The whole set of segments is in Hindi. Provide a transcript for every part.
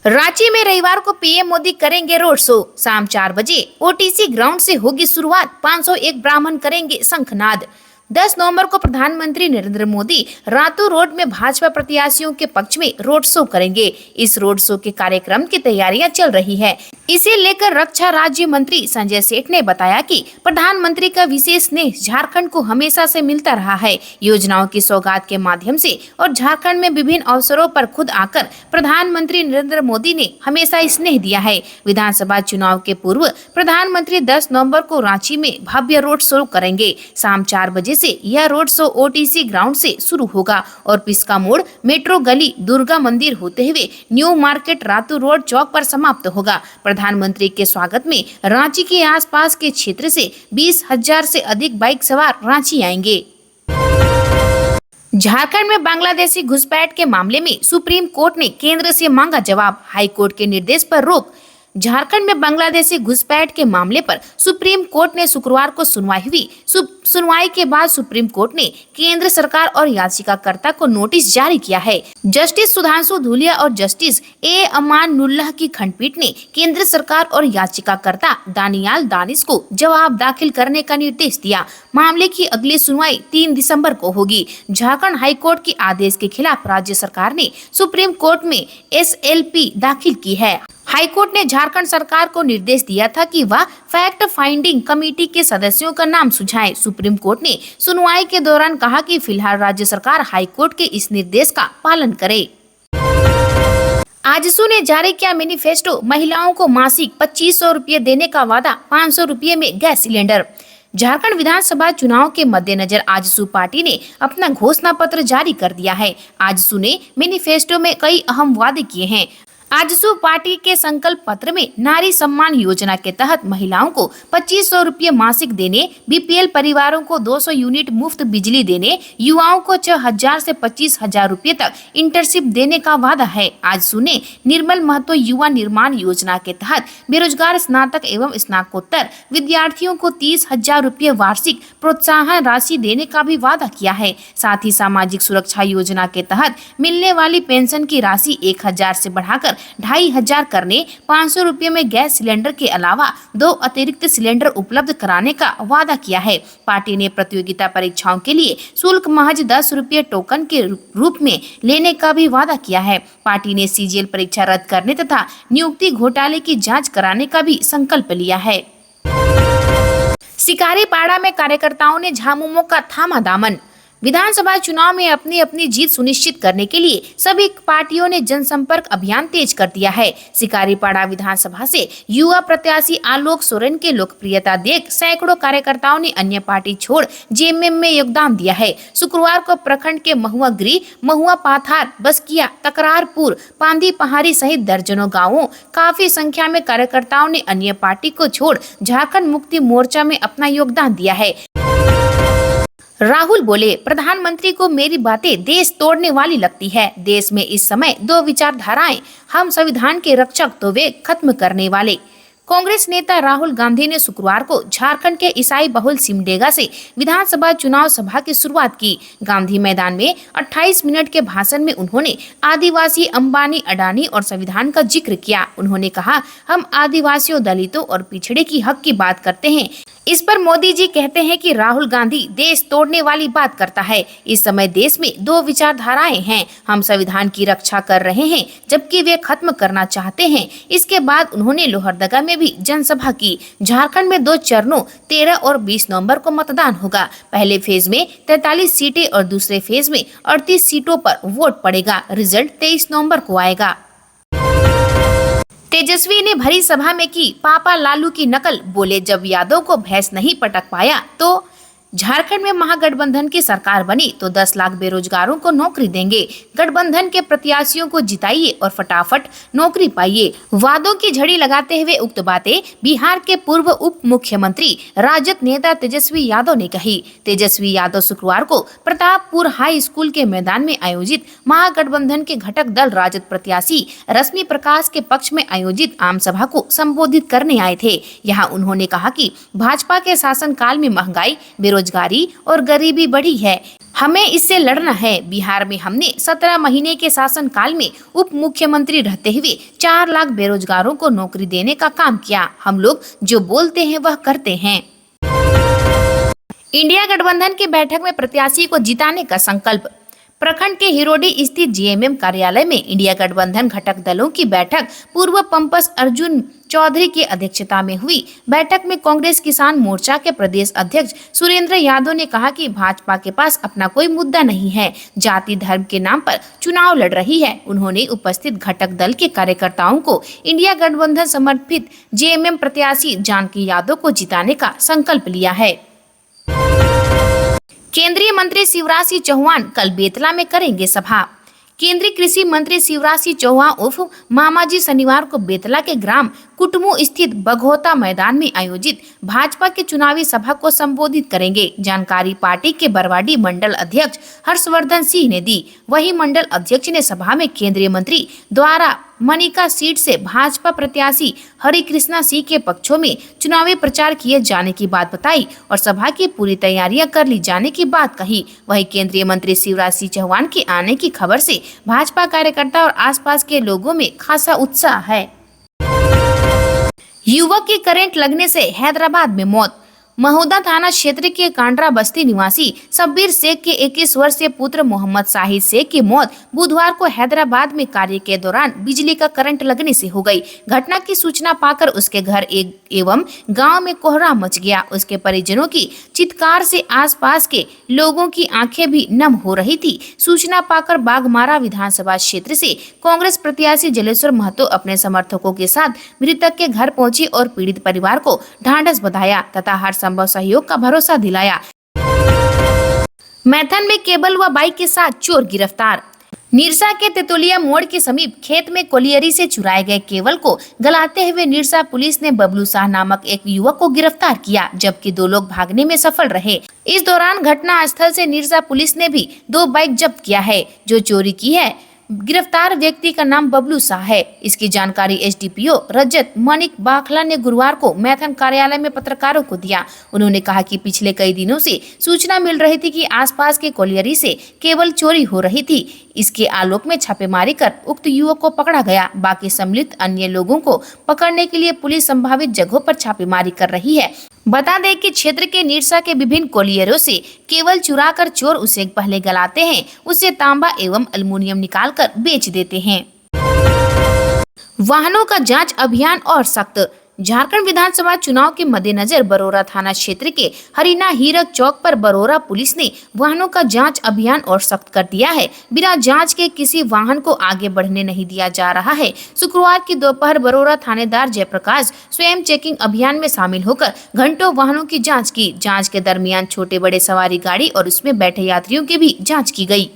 रांची में रविवार को पीएम मोदी करेंगे रोड शो। शाम 4 बजे ओटीसी ग्राउंड से होगी शुरुआत। 501 ब्राह्मण करेंगे शंखनाद। 10 नवंबर को प्रधानमंत्री नरेंद्र मोदी रातू रोड में भाजपा प्रत्याशियों के पक्ष में रोड शो करेंगे। इस रोड शो के कार्यक्रम की तैयारियां चल रही है। इसे लेकर रक्षा राज्य मंत्री संजय सेठ ने बताया कि प्रधानमंत्री का विशेष स्नेह झारखंड को हमेशा से मिलता रहा है। योजनाओं की सौगात के माध्यम से और झारखंड में विभिन्न अवसरों पर खुद आकर प्रधानमंत्री नरेंद्र मोदी ने हमेशा स्नेह दिया है। विधानसभा चुनाव के पूर्व प्रधानमंत्री 10 नवंबर को रांची में भव्य रोड शो करेंगे। शाम 4 बजे से यह रोड शो ओटीसी ग्राउंड से शुरू होगा और पिस्का मोड़, मेट्रो गली, दुर्गा मंदिर होते हुए न्यू मार्केट, रातू रोड चौक पर समाप्त होगा। प्रधानमंत्री के स्वागत में रांची के आसपास के क्षेत्र से 20,000 से अधिक बाइक सवार रांची आएंगे। झारखंड में बांग्लादेशी घुसपैठ के मामले में सुप्रीम कोर्ट ने केंद्र से मांगा जवाब। हाई कोर्ट के निर्देश पर रोक। झारखंड में बांग्लादेशी घुसपैठ के मामले पर सुप्रीम कोर्ट ने शुक्रवार को सुनवाई हुई। सुनवाई के बाद सुप्रीम कोर्ट ने केंद्र सरकार और याचिकाकर्ता को नोटिस जारी किया है। जस्टिस सुधांशु धूलिया और जस्टिस ए अमानुल्लाह की खंडपीठ ने केंद्र सरकार और याचिकाकर्ता दानियाल दानिश को जवाब दाखिल करने का निर्देश दिया। मामले की अगली सुनवाई 3 दिसंबर को होगी। झारखंड हाई कोर्ट के आदेश के खिलाफ राज्य सरकार ने सुप्रीम कोर्ट में SLP दाखिल की है। हाईकोर्ट ने झारखंड सरकार को निर्देश दिया था कि वह फैक्ट फाइंडिंग कमेटी के सदस्यों का नाम सुझाए। सुप्रीम कोर्ट ने सुनवाई के दौरान कहा कि फिलहाल राज्य सरकार हाईकोर्ट के इस निर्देश का पालन करे। आजसू ने जारी किया मैनिफेस्टो। महिलाओं को मासिक 2500 रुपये देने का वादा, 500 रुपये में गैस सिलेंडर। झारखंड विधानसभा चुनाव के मद्देनजर आजसू पार्टी ने अपना घोषणा पत्र जारी कर दिया है। आजसू ने मैनिफेस्टो में कई अहम वादे किए हैं। आजसू पार्टी के संकल्प पत्र में नारी सम्मान योजना के तहत महिलाओं को 2500 रुपये मासिक देने, BPL परिवारों को 200 यूनिट मुफ्त बिजली देने, युवाओं को 6,000 से 25,000 रुपये तक इंटर्नशिप देने का वादा है। आजसू ने निर्मल महतो युवा निर्माण योजना के तहत बेरोजगार स्नातक एवं स्नातकोत्तर विद्यार्थियों को 30,000 रुपये वार्षिक प्रोत्साहन राशि देने का भी वादा किया है। साथ ही सामाजिक सुरक्षा योजना के तहत मिलने वाली पेंशन की राशि 1,000 से बढ़ाकर 2,500 करने, 500 रुपये में गैस सिलेंडर के अलावा 2 अतिरिक्त सिलेंडर उपलब्ध कराने का वादा किया है। पार्टी ने प्रतियोगिता परीक्षाओं के लिए शुल्क महज 10 रुपये टोकन के रूप में लेने का भी वादा किया है। पार्टी ने CGL परीक्षा रद्द करने तथा नियुक्ति घोटाले की जांच कराने का भी संकल्प लिया है। शिकारीपाड़ा में कार्यकर्ताओं ने झामुमो का थामा दामन। विधानसभा चुनाव में अपनी अपनी जीत सुनिश्चित करने के लिए सभी पार्टियों ने जनसंपर्क अभियान तेज कर दिया है। शिकारीपाड़ा विधानसभा से युवा प्रत्याशी आलोक सोरेन के लोकप्रियता देख सैकड़ों कार्यकर्ताओं ने अन्य पार्टी छोड़ JMM में योगदान दिया है। शुक्रवार को प्रखंड के महुआ गिरी, महुआ पाथार, बसकिया, तकरारपुर, पांदी पहाड़ी सहित दर्जनों गाँवों काफी संख्या में कार्यकर्ताओं ने अन्य पार्टी को छोड़ झारखंड मुक्ति मोर्चा में अपना योगदान दिया है। राहुल बोले, प्रधानमंत्री को मेरी बातें देश तोड़ने वाली लगती है। देश में इस समय 2 विचारधाराएं, हम संविधान के रक्षक तो वे खत्म करने वाले। कांग्रेस नेता राहुल गांधी ने शुक्रवार को झारखंड के ईसाई बहुल सिमडेगा से विधानसभा चुनाव सभा की शुरुआत की। गांधी मैदान में 28 मिनट के भाषण में उन्होंने आदिवासी, अंबानी, अडानी और संविधान का जिक्र किया। उन्होंने कहा, हम आदिवासियों, दलितों और पिछड़े की हक की बात करते हैं। इस पर मोदी जी कहते हैं कि राहुल गांधी देश तोड़ने वाली बात करता है। इस समय देश में 2 विचारधाराएं हैं, हम संविधान की रक्षा कर रहे हैं जबकि वे खत्म करना चाहते हैं। इसके बाद उन्होंने लोहरदगा में भी जनसभा की। झारखंड में 2 चरणों 13 और 20 नवंबर को मतदान होगा। पहले फेज में 43 सीटें और दूसरे फेज में 38 सीटों पर वोट पड़ेगा। रिजल्ट 23 नवंबर को आएगा। तेजस्वी ने भरी सभा में की पापा लालू की नकल। बोले, जब यादव को भैंस नहीं पटक पाया तो झारखंड में महागठबंधन की सरकार बनी तो 10 लाख बेरोजगारों को नौकरी देंगे। गठबंधन के प्रत्याशियों को जिताइए और फटाफट नौकरी पाइए। वादों की झड़ी लगाते हुए उक्त बातें बिहार के पूर्व उप मुख्यमंत्री राजद नेता तेजस्वी यादव ने कही। तेजस्वी यादव शुक्रवार को प्रतापपुर हाई स्कूल के मैदान में आयोजित महागठबंधन के घटक दल राजद प्रत्याशी रश्मि प्रकाश के पक्ष में आयोजित आम सभा को संबोधित करने आए थे। यहाँ उन्होंने कहा कि भाजपा के शासनकाल में महंगाई, बेरोजगारी और गरीबी बढ़ी है। हमें इससे लड़ना है। बिहार में हमने 17 महीने के शासनकाल में उप मुख्यमंत्री रहते हुए 4 लाख बेरोजगारों को नौकरी देने का काम किया। हम लोग जो बोलते हैं वह करते हैं। इंडिया गठबंधन की बैठक में प्रत्याशी को जिताने का संकल्प। प्रखंड के हिरोडी स्थित जेएमएम कार्यालय में इंडिया गठबंधन घटक दलों की बैठक पूर्व पंपस अर्जुन चौधरी की अध्यक्षता में हुई। बैठक में कांग्रेस किसान मोर्चा के प्रदेश अध्यक्ष सुरेंद्र यादव ने कहा कि भाजपा के पास अपना कोई मुद्दा नहीं है, जाति धर्म के नाम पर चुनाव लड़ रही है। उन्होंने उपस्थित घटक दल के कार्यकर्ताओं को इंडिया गठबंधन समर्पित जेएमएम प्रत्याशी जानकी यादव को जिताने का संकल्प लिया है। केंद्रीय मंत्री शिवराज सिंह चौहान कल बेतला में करेंगे सभा। केंद्रीय कृषि मंत्री शिवराज सिंह चौहान उर्फ मामाजी शनिवार को बेतला के ग्राम कुटमू स्थित बघौता मैदान में आयोजित भाजपा के चुनावी सभा को संबोधित करेंगे। जानकारी पार्टी के बरवाडी मंडल अध्यक्ष हर्षवर्धन सिंह ने दी। वही मंडल अध्यक्ष ने सभा में केंद्रीय मंत्री द्वारा मनिका सीट से भाजपा प्रत्याशी हरिकृष्णा सिंह के पक्षों में चुनावी प्रचार किए जाने की बात बताई और सभा की पूरी तैयारियां कर ली जाने की बात कही। वही केंद्रीय मंत्री शिवराज सिंह चौहान के आने की खबर से भाजपा कार्यकर्ता और आसपास के लोगों में खासा उत्साह है। युवक की करंट लगने से हैदराबाद में मौत। महोदा थाना क्षेत्र के कांड्रा बस्ती निवासी शब्बीर शेख के 21 वर्षीय पुत्र मोहम्मद शाहिद शेख की मौत बुधवार को हैदराबाद में कार्य के दौरान बिजली का करंट लगने से हो गई। घटना की सूचना पाकर उसके घर एवं गांव में कोहराम मच गया। उसके परिजनों की चित्कार से आसपास के लोगों की आंखें भी नम हो रही थी। सूचना पाकर बाघमारा विधानसभा क्षेत्र से कांग्रेस प्रत्याशी जलेश्वर महतो अपने समर्थकों के साथ मृतक के घर पहुंची और पीड़ित परिवार को ढांढस बंधाया तथा हर संभव सहयोग का भरोसा दिलाया। मैथन में केबल व बाइक के साथ चोर गिरफ्तार। निरसा के तेतुलिया मोड़ के समीप खेत में कोलियरी से चुराए गए केबल को गलाते हुए निरसा पुलिस ने बबलू शाह नामक एक युवक को गिरफ्तार किया, जबकि 2 लोग भागने में सफल रहे। इस दौरान घटना स्थल से निरसा पुलिस ने भी 2 बाइक जब्त किया है जो चोरी की है। गिरफ्तार व्यक्ति का नाम बबलू शाह है। इसकी जानकारी एसडीपीओ रजत मणिक बाखला ने गुरुवार को मैथन कार्यालय में पत्रकारों को दिया। उन्होंने कहा कि पिछले कई दिनों से सूचना मिल रही थी कि आसपास के कोलियरी से केबल चोरी हो रही थी। इसके आलोक में छापेमारी कर उक्त युवक को पकड़ा गया। बाकी सम्मिलित अन्य लोगों को पकड़ने के लिए पुलिस संभावित जगहों पर छापेमारी कर रही है। बता दें कि क्षेत्र के निरसा के विभिन्न कोलियरों से केवल चुराकर चोर उसे पहले गलाते हैं, उससे तांबा एवं एल्युमिनियम निकालकर बेच देते हैं। वाहनों का जांच अभियान और सख्त। झारखंड विधानसभा चुनाव के मद्देनजर बरोरा थाना क्षेत्र के हरिना हीरक चौक पर बरोरा पुलिस ने वाहनों का जांच अभियान और सख्त कर दिया है। बिना जांच के किसी वाहन को आगे बढ़ने नहीं दिया जा रहा है। शुक्रवार की दोपहर बरोरा थानेदार जयप्रकाश स्वयं चेकिंग अभियान में शामिल होकर घंटों वाहनों की जाँच की। जाँच के दरमियान छोटे बड़े सवारी गाड़ी और उसमें बैठे यात्रियों की भी जाँच की गयी।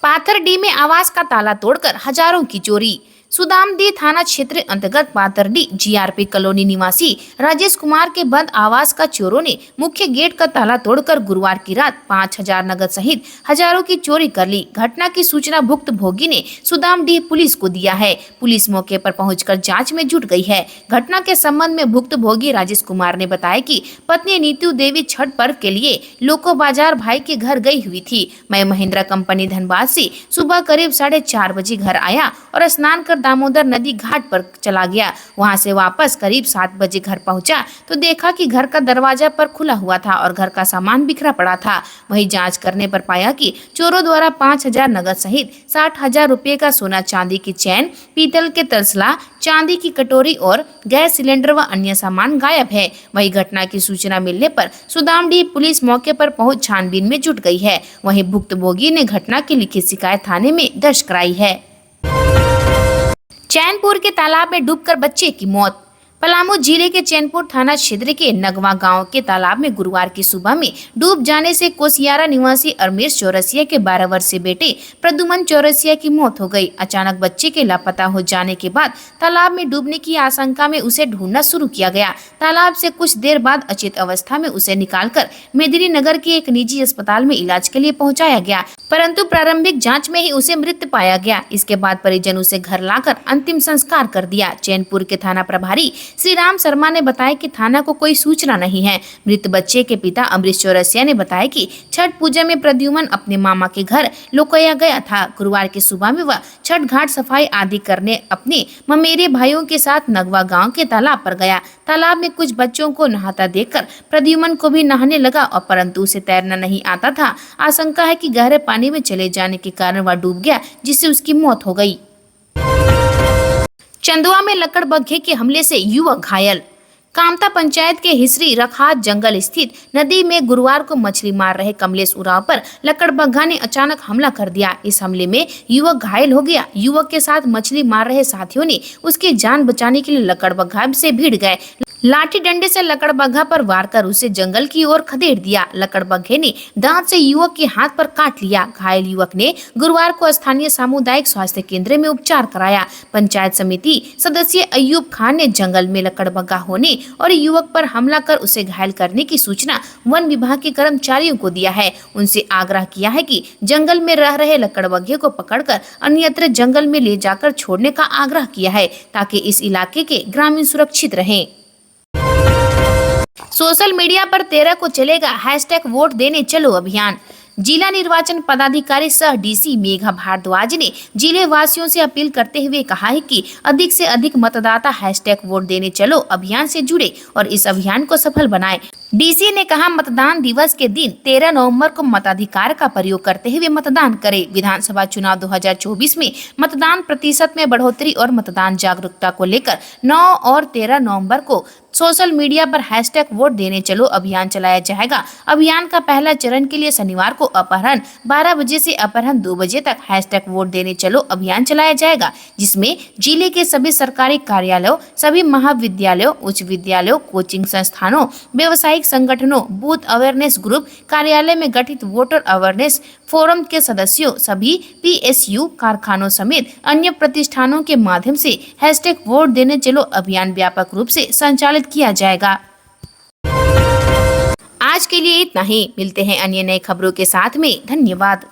पाथरडी में आवास का ताला तोड़कर हजारों की चोरी। सुदामदी थाना क्षेत्र अंतर्गत पाथरडी जीआरपी कॉलोनी निवासी राजेश कुमार के बंद आवास का चोरों ने मुख्य गेट का ताला तोड़कर गुरुवार की रात 5,000 नगद सहित हजारों की चोरी कर ली। घटना की सूचना भुक्त भोगी ने सुदामडी पुलिस को दिया है। पुलिस मौके पर पहुंचकर जांच में जुट गई है। घटना के संबंध में भुक्त भोगी राजेश कुमार ने बताया कि पत्नी नीतू देवी छठ पर्व के लिए लोको बाजार भाई के घर गई हुई थी। मैं महिंद्रा कंपनी धनबाद से सुबह करीब 4:30 बजे घर आया और स्नान कर दामोदर नदी घाट पर चला गया। वहां से वापस करीब 7 बजे घर पहुंचा तो देखा कि घर का दरवाजा पर खुला हुआ था और घर का सामान बिखरा पड़ा था। वहीं जांच करने पर पाया कि चोरों द्वारा 5,000 नगद सहित 60,000 रुपए का सोना चांदी की चैन, पीतल के तसला, चांदी की कटोरी और गैस सिलेंडर व अन्य सामान गायब है। वही घटना की सूचना मिलने पर सुदामडी पुलिस मौके पर पहुंच छानबीन में जुट गई है। वहीं भुक्तभोगी ने घटना की लिखित शिकायत थाने में दर्ज कराई है। चैनपुर के तालाब में डूबकर बच्चे की मौत। पलामू जिले के चैनपुर थाना क्षेत्र के नगवा गांव के तालाब में गुरुवार की सुबह में डूब जाने से कोसियारा निवासी अरमेश चौरसिया के 12 वर्षीय बेटे प्रद्युमन चौरसिया की मौत हो गई। अचानक बच्चे के लापता हो जाने के बाद तालाब में डूबने की आशंका में उसे ढूंढना शुरू किया गया। तालाब से कुछ देर बाद अचेत अवस्था में उसे निकालकर मेदिनीनगर के एक निजी अस्पताल में इलाज के लिए पहुँचाया गया, परंतु प्रारंभिक जाँच में ही उसे मृत पाया गया। इसके बाद परिजन उसे घर लाकर अंतिम संस्कार कर दिया। चैनपुर के थाना प्रभारी श्री राम शर्मा ने बताया कि थाना को कोई सूचना नहीं है। मृत बच्चे के पिता अमरीश चौरसिया ने बताया कि छठ पूजा में प्रद्युमन अपने मामा के घर लोकया गया था। गुरुवार की सुबह में वह छठ घाट सफाई आदि करने अपने ममेरे भाइयों के साथ नगवा गांव के तालाब पर गया। तालाब में कुछ बच्चों को नहाता देखकर प्रद्युमन को भी नहाने लगा और परंतु उसे तैरना नहीं आता था। आशंका है कि गहरे पानी में चले जाने के कारण वह डूब गया, जिससे उसकी मौत हो गई। चंदुआ में लकड़बग्घे के हमले से युवक घायल। कामता पंचायत के हिसरी रखात जंगल स्थित नदी में गुरुवार को मछली मार रहे कमलेश उरांव पर लकड़बग्घा ने अचानक हमला कर दिया। इस हमले में युवक घायल हो गया। युवक के साथ मछली मार रहे साथियों ने उसकी जान बचाने के लिए लकड़बग्घा से भिड़ गए। लाठी डंडे से लकड़बग्घा पर वार कर उसे जंगल की ओर खदेड़ दिया। लकड़बग्घे ने दांत से युवक के हाथ पर काट लिया। घायल युवक ने गुरुवार को स्थानीय सामुदायिक स्वास्थ्य केंद्र में उपचार कराया। पंचायत समिति सदस्य अयूब खान ने जंगल में लकड़बग्घा होने और युवक पर हमला कर उसे घायल करने की सूचना वन विभाग के कर्मचारियों को दिया है। उनसे आग्रह किया है कि जंगल में रह रहे लकड़बग्घे को पकड़कर अन्यत्र जंगल में ले जाकर छोड़ने का आग्रह किया है, ताकि इस इलाके के ग्रामीण सुरक्षित रहें। सोशल मीडिया पर 13 को चलेगा #वोट देने चलो अभियान। जिला निर्वाचन पदाधिकारी सह डीसी मेघा भारद्वाज ने जिले वासियों से अपील करते हुए कहा है कि अधिक से अधिक मतदाता #वोट देने चलो अभियान से जुड़े और इस अभियान को सफल बनाएं। डीसी ने कहा, मतदान दिवस के दिन 13 नवंबर को मताधिकार का प्रयोग करते हुए मतदान करें। विधानसभा चुनाव 2024 में मतदान प्रतिशत में बढ़ोतरी और मतदान जागरूकता को लेकर 9 और 13 नवंबर को सोशल मीडिया पर #वोट देने चलो अभियान चलाया जाएगा। अभियान का पहला चरण के लिए शनिवार को अपराह्न 12 बजे से अपराह्न 2 बजे तक #वोट देने चलो अभियान चलाया जाएगा, जिसमें जिले के सभी सरकारी कार्यालयों, सभी महाविद्यालयों, उच्च विद्यालयों, कोचिंग संस्थानों, व्यवसायिक संगठनों, बूथ अवेयरनेस ग्रुप, कार्यालय में गठित वोटर अवेयरनेस फोरम के सदस्यों, सभी PSU, कारखानों समेत अन्य प्रतिष्ठानों के माध्यम से #वोट देने चलो अभियान व्यापक रूप से संचालित किया जाएगा। आज के लिए इतना ही। मिलते हैं अन्य नई खबरों के साथ में। धन्यवाद।